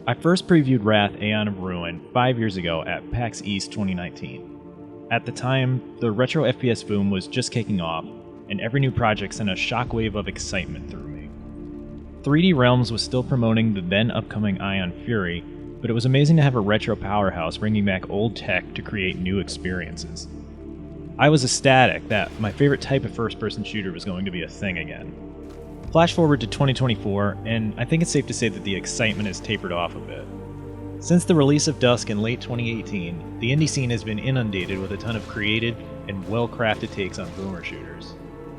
I first previewed Wrath Aeon of Ruin 5 years ago at PAX East 2019. At the time, the retro FPS boom was just kicking off, and every new project sent a shockwave of excitement through me. 3D Realms was still promoting the then upcoming Ion Fury, but it was amazing to have a retro powerhouse bringing back old tech to create new experiences. I was ecstatic that my favorite type of first-person shooter was going to be a thing again. Flash forward to 2024, and I think it's safe to say that the excitement has tapered off a bit. Since the release of Dusk in late 2018, the indie scene has been inundated with a ton of creative and well-crafted takes on boomer shooters.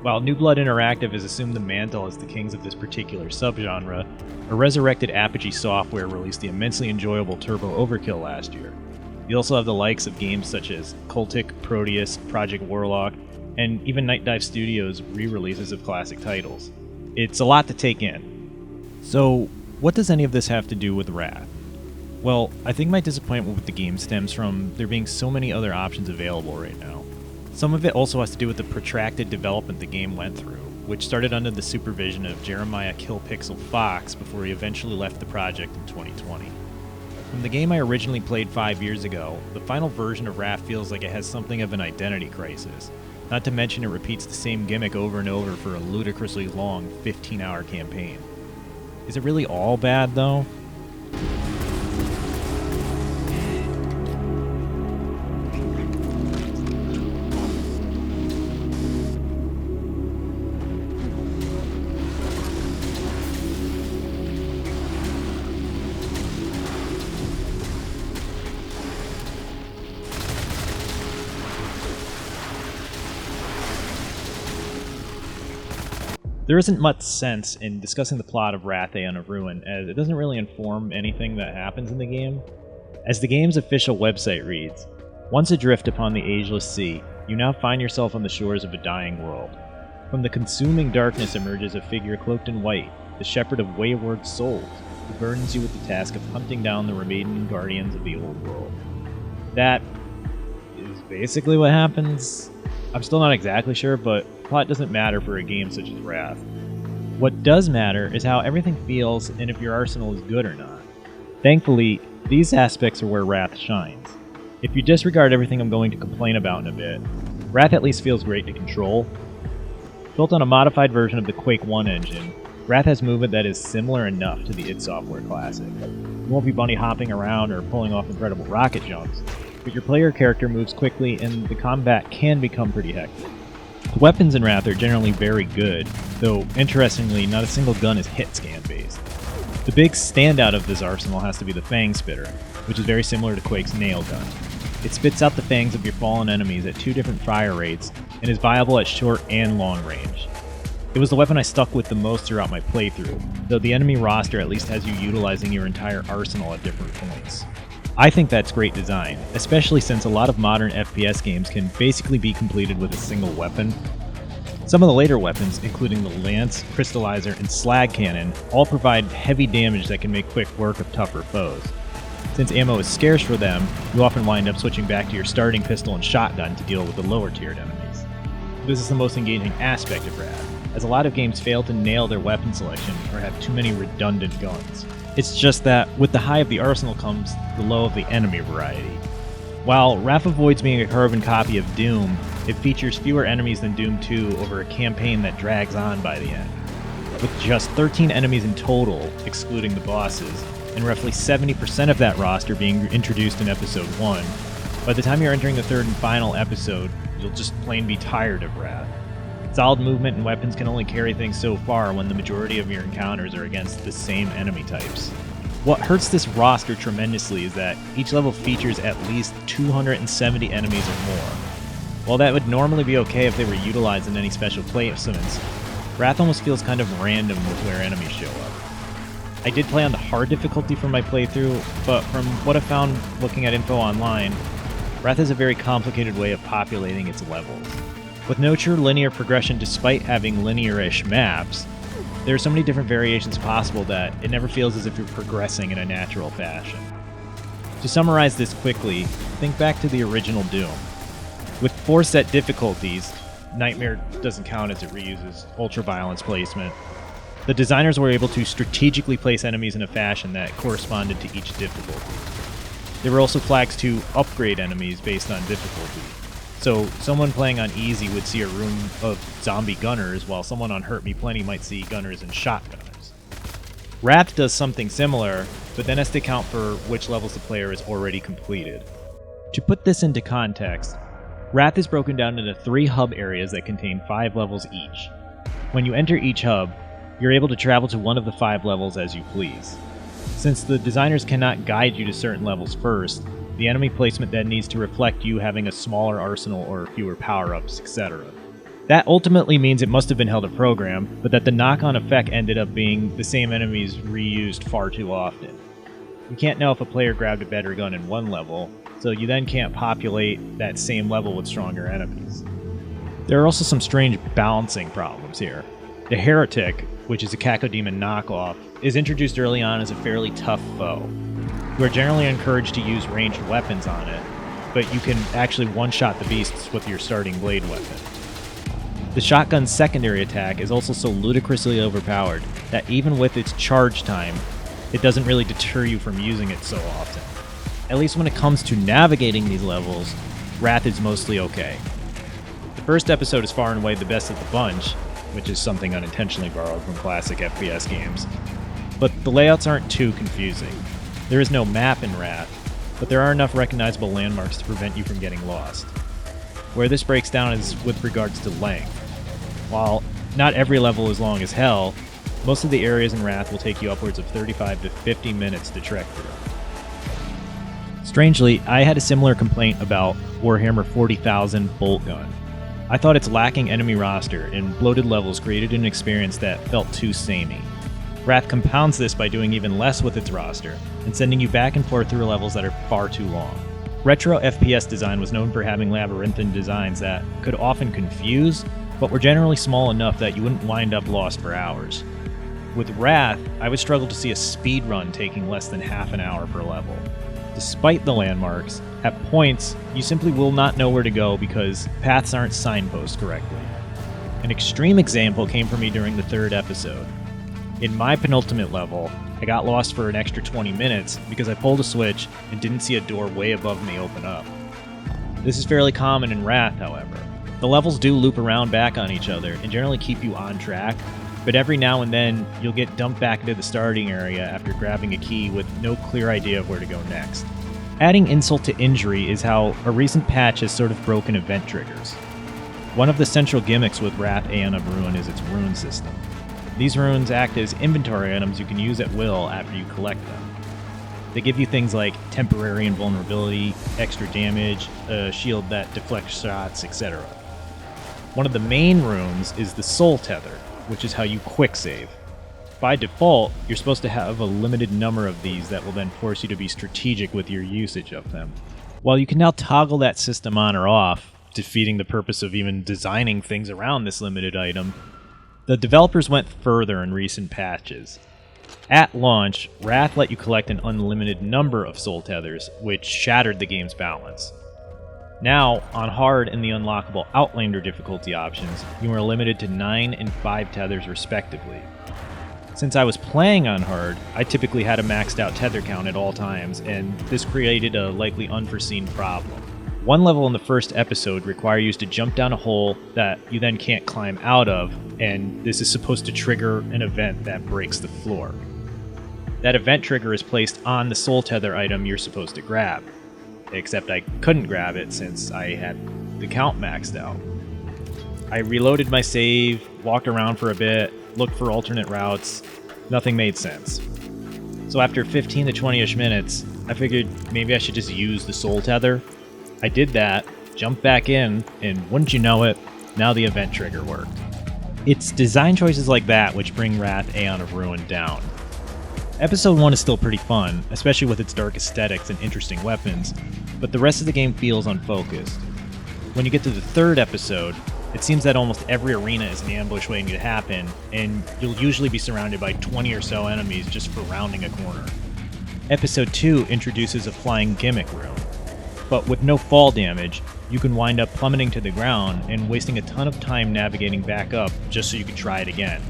While New Blood Interactive has assumed the mantle as the kings of this particular subgenre, a resurrected Apogee Software released the immensely enjoyable Turbo Overkill last year. You also have the likes of games such as Cultic, Proteus, Project Warlock, and even Night Dive Studios' re-releases of classic titles. It's a lot to take in. So, what does any of this have to do with Wrath? Well, I think my disappointment with the game stems from there being so many other options available right now. Some of it also has to do with the protracted development the game went through, which started under the supervision of Jeremiah Killpixel Fox before he eventually left the project in 2020. From the game I originally played 5 years ago, the final version of Wrath feels like it has something of an identity crisis. Not to mention it repeats the same gimmick over and over for a ludicrously long 15-hour campaign. Is it really all bad, though? There isn't much sense in discussing the plot of Wrath Aeon of Ruin, as it doesn't really inform anything that happens in the game. As the game's official website reads, once adrift upon the ageless sea, you now find yourself on the shores of a dying world. From the consuming darkness emerges a figure cloaked in white, the shepherd of wayward souls, who burdens you with the task of hunting down the remaining guardians of the old world. That is basically what happens. I'm still not exactly sure, but plot doesn't matter for a game such as Wrath. What does matter is how everything feels and if your arsenal is good or not. Thankfully, these aspects are where Wrath shines. If you disregard everything I'm going to complain about in a bit, Wrath at least feels great to control. Built on a modified version of the Quake 1 engine, Wrath has movement that is similar enough to the id Software classic. You won't be bunny hopping around or pulling off incredible rocket jumps, but your player character moves quickly and the combat can become pretty hectic. The weapons in Wrath are generally very good, though interestingly, not a single gun is hit scan based. The big standout of this arsenal has to be the Fang Spitter, which is very similar to Quake's nail gun. It spits out the fangs of your fallen enemies at 2 different fire rates, and is viable at short and long range. It was the weapon I stuck with the most throughout my playthrough, though the enemy roster at least has you utilizing your entire arsenal at different points. I think that's great design, especially since a lot of modern FPS games can basically be completed with a single weapon. Some of the later weapons, including the Lance, Crystallizer, and Slag Cannon, all provide heavy damage that can make quick work of tougher foes. Since ammo is scarce for them, you often wind up switching back to your starting pistol and shotgun to deal with the lower tiered enemies. This is the most engaging aspect of Wrath, as a lot of games fail to nail their weapon selection or have too many redundant guns. It's just that, with the high of the arsenal comes the low of the enemy variety. While Wrath avoids being a carbon copy of Doom, it features fewer enemies than Doom 2 over a campaign that drags on by the end. With just 13 enemies in total, excluding the bosses, and roughly 70% of that roster being introduced in Episode 1, by the time you're entering the third and final episode, you'll just plain be tired of Wrath. Solid movement and weapons can only carry things so far when the majority of your encounters are against the same enemy types. What hurts this roster tremendously is that each level features at least 270 enemies or more. While that would normally be okay if they were utilized in any special placements, Wrath almost feels kind of random with where enemies show up. I did play on the hard difficulty for my playthrough, but from what I found looking at info online, Wrath has a very complicated way of populating its levels. With no true linear progression despite having linear-ish maps, there are so many different variations possible that it never feels as if you're progressing in a natural fashion. To summarize this quickly, think back to the original Doom. With 4 set difficulties, Nightmare doesn't count as it reuses ultra-violence placement, The designers were able to strategically place enemies in a fashion that corresponded to each difficulty. There were also flags to upgrade enemies based on difficulty. So someone playing on easy would see a room of zombie gunners, while someone on Hurt Me Plenty might see gunners and shotgunners. Wrath does something similar, but then has to account for which levels the player has already completed. To put this into context, Wrath is broken down into 3 hub areas that contain 5 levels each. When you enter each hub, you're able to travel to one of the 5 levels as you please. Since the designers cannot guide you to certain levels first, the enemy placement then needs to reflect you having a smaller arsenal or fewer power-ups, etc. That ultimately means it must have been held a program, but that the knock-on effect ended up being the same enemies reused far too often. You can't know if a player grabbed a better gun in one level, so you then can't populate that same level with stronger enemies. There are also some strange balancing problems here. The Heretic, which is a Cacodemon knockoff, is introduced early on as a fairly tough foe. You are generally encouraged to use ranged weapons on it, but you can actually one-shot the beasts with your starting blade weapon. The shotgun's secondary attack is also so ludicrously overpowered that even with its charge time, it doesn't really deter you from using it so often. At least when it comes to navigating these levels, Wrath is mostly okay. The first episode is far and away the best of the bunch, which is something unintentionally borrowed from classic FPS games. But the layouts aren't too confusing. There is no map in Wrath, but there are enough recognizable landmarks to prevent you from getting lost. Where this breaks down is with regards to length. While not every level is long as hell, most of the areas in Wrath will take you upwards of 35 to 50 minutes to trek through. Strangely, I had a similar complaint about Warhammer 40,000 Bolt Gun. I thought its lacking enemy roster and bloated levels created an experience that felt too samey. Wrath compounds this by doing even less with its roster, and sending you back and forth through levels that are far too long. Retro FPS design was known for having labyrinthine designs that could often confuse, but were generally small enough that you wouldn't wind up lost for hours. With Wrath, I would struggle to see a speed run taking less than half an hour per level. Despite the landmarks, at points, you simply will not know where to go because paths aren't signposted correctly. An extreme example came for me during the 3rd episode. In my penultimate level, I got lost for an extra 20 minutes because I pulled a switch and didn't see a door way above me open up. This is fairly common in Wrath, however. The levels do loop around back on each other and generally keep you on track, but every now and then you'll get dumped back into the starting area after grabbing a key with no clear idea of where to go next. Adding insult to injury is how a recent patch has sort of broken event triggers. One of the central gimmicks with Wrath Aeon of Ruin is its rune system. These runes act as inventory items you can use at will after you collect them. They give you things like temporary invulnerability, extra damage, a shield that deflects shots, etc. One of the main runes is the Soul Tether, which is how you quick save. By default, you're supposed to have a limited number of these that will then force you to be strategic with your usage of them. While you can now toggle that system on or off, defeating the purpose of even designing things around this limited item, the developers went further in recent patches. At launch, Wrath let you collect an unlimited number of soul tethers, which shattered the game's balance. Now, on hard and the unlockable Outlander difficulty options, you are limited to 9 and 5 tethers respectively. Since I was playing on hard, I typically had a maxed out tether count at all times, and this created a likely unforeseen problem. One level in the first episode requires you to jump down a hole that you then can't climb out of, and this is supposed to trigger an event that breaks the floor. That event trigger is placed on the soul tether item you're supposed to grab, except I couldn't grab it since I had the count maxed out. I reloaded my save, walked around for a bit, looked for alternate routes. Nothing made sense. So after 15 to 20-ish minutes, I figured maybe I should just use the soul tether. I did that, jumped back in, and wouldn't you know it, now the event trigger worked. It's design choices like that which bring Wrath Aeon of Ruin down. Episode 1 is still pretty fun, especially with its dark aesthetics and interesting weapons, but the rest of the game feels unfocused. When you get to the 3rd episode, it seems that almost every arena is an ambush waiting to happen, and you'll usually be surrounded by 20 or so enemies just for rounding a corner. Episode 2 introduces a flying gimmick rune, but with no fall damage, you can wind up plummeting to the ground and wasting a ton of time navigating back up just so you can try it again.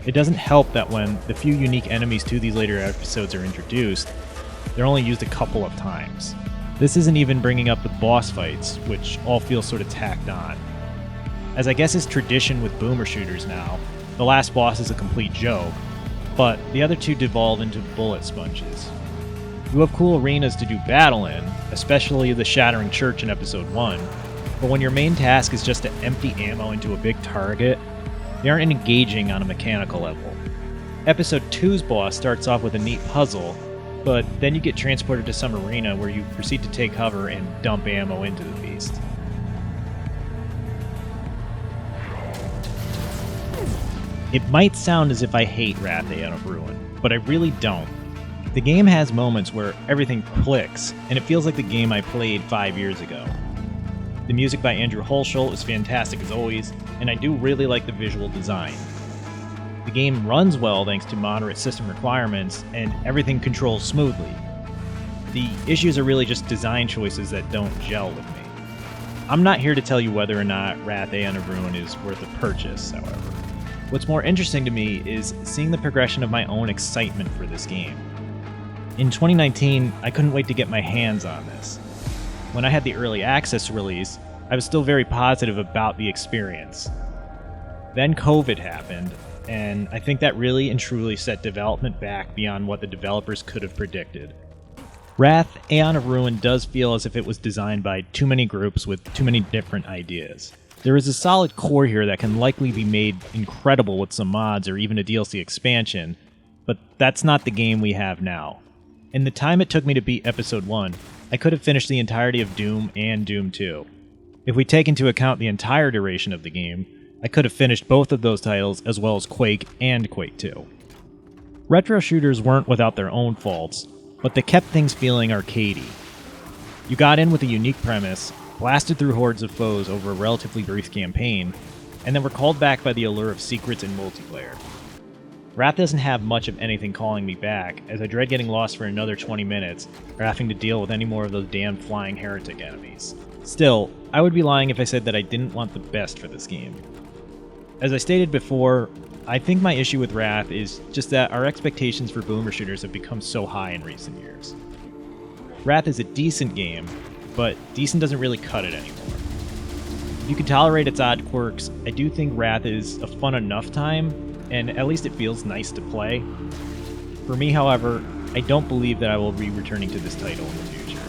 It doesn't help that when the few unique enemies to these later episodes are introduced, they're only used a couple of times. This isn't even bringing up the boss fights, which all feel sort of tacked on. As I guess is tradition with boomer shooters now, the last boss is a complete joke, but the other two devolve into bullet sponges. You have cool arenas to do battle in, especially the Shattering Church in Episode 1, but when your main task is just to empty ammo into a big target, they aren't engaging on a mechanical level. Episode 2's boss starts off with a neat puzzle, but then you get transported to some arena where you proceed to take cover and dump ammo into the beast. It might sound as if I hate Wrath Aeon of Ruin, but I really don't. The game has moments where everything clicks, and it feels like the game I played 5 years ago. The music by Andrew Holschel is fantastic as always, and I do really like the visual design. The game runs well thanks to moderate system requirements, and everything controls smoothly. The issues are really just design choices that don't gel with me. I'm not here to tell you whether or not Wrath Aeon of Ruin is worth a purchase, however. What's more interesting to me is seeing the progression of my own excitement for this game. In 2019, I couldn't wait to get my hands on this. When I had the early access release, I was still very positive about the experience. Then COVID happened, and I think that really and truly set development back beyond what the developers could have predicted. Wrath Aeon of Ruin does feel as if it was designed by too many groups with too many different ideas. There is a solid core here that can likely be made incredible with some mods or even a DLC expansion, but that's not the game we have now. In the time it took me to beat Episode 1, I could have finished the entirety of Doom and Doom 2. If we take into account the entire duration of the game, I could have finished both of those titles as well as Quake and Quake 2. Retro shooters weren't without their own faults, but they kept things feeling arcadey. You got in with a unique premise, blasted through hordes of foes over a relatively brief campaign, and then were called back by the allure of secrets and multiplayer. Wrath doesn't have much of anything calling me back, as I dread getting lost for another 20 minutes, or having to deal with any more of those damn flying heretic enemies. Still, I would be lying if I said that I didn't want the best for this game. As I stated before, I think my issue with Wrath is just that our expectations for boomer shooters have become so high in recent years. Wrath is a decent game, but decent doesn't really cut it anymore. If you can tolerate its odd quirks, I do think Wrath is a fun enough time, and at least it feels nice to play. For me, however, I don't believe that I will be returning to this title in the future.